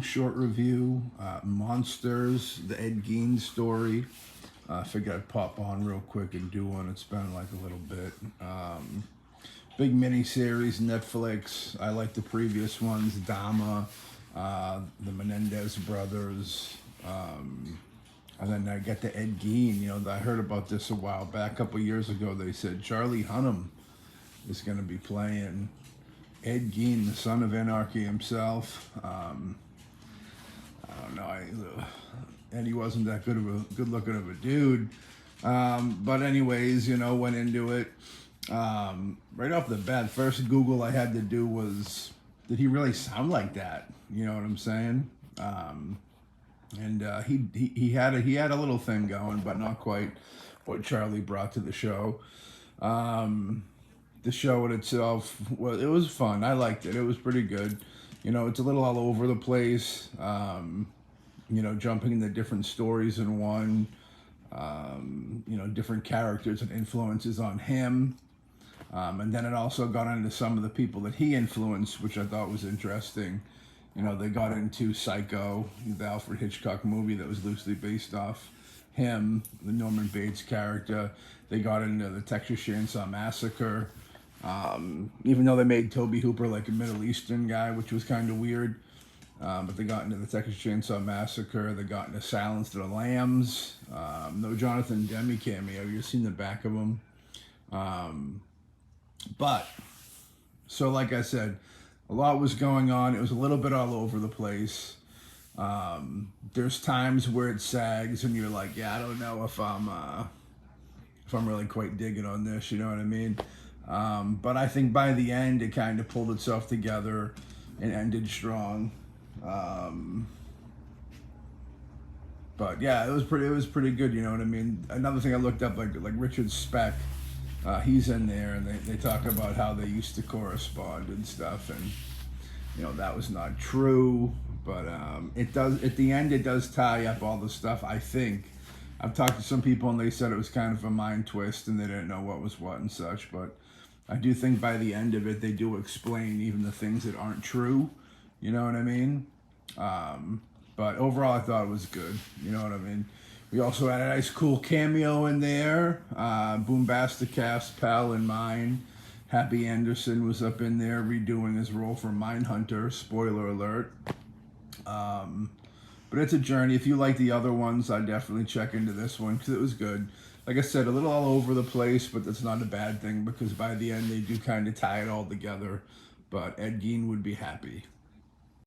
Short review. Monsters, the Ed Gein story. I figured I'd pop on real quick and do one. It's been like a little bit. Big mini series, Netflix. I like the previous ones, Dama, the Menendez brothers. And then I got the Ed Gein. I heard about this a while back, a couple years ago. They said Charlie Hunnam is going to be playing Ed Gein, the son of anarchy himself. I don't know. And he wasn't that good looking of a dude. But anyways, went into it. Right off the bat, first Google I had to do was, did he really sound like that? You know what I'm saying? And he had a little thing going, but not quite what Charlie brought to the show. The show in itself, well, it was fun. I liked it. It was pretty good. It's a little all over the place. Jumping into different stories in one. Different characters and influences on him. And then it also got into some of the people that he influenced, which I thought was interesting. They got into Psycho, the Alfred Hitchcock movie that was loosely based off him, the Norman Bates character. They got into the Texas Chainsaw Massacre. Even though they made Toby Hooper like a Middle Eastern guy, which was kind of weird. But they got into the Texas Chainsaw Massacre. They got into Silence of the Lambs. No Jonathan Demme cameo. You've seen the back of him. So like I said, a lot was going on. It was a little bit all over the place. There's times where it sags and you're like, yeah, I don't know if I'm really quite digging on this, you know what I mean? But I think by the end, it kind of pulled itself together and ended strong. But yeah, it was pretty good, you know what I mean? Another thing I looked up, like Richard Speck, he's in there, and they talk about how they used to correspond and stuff, and that was not true, but it does, at the end, it does tie up all the stuff. I think I've talked to some people and they said it was kind of a mind twist and they didn't know what was what and such, but I do think by the end of it they do explain even the things that aren't true, you know what I mean? But overall I thought it was good, you know what I mean? We also had a nice cool cameo in there. Boombastic cast, pal and mine. Happy Anderson was up in there redoing his role for Mindhunter. Spoiler alert. But it's a journey. If you like the other ones, I'd definitely check into this one because it was good. Like I said, a little all over the place, but that's not a bad thing because by the end they do kind of tie it all together. But Ed Gein would be happy.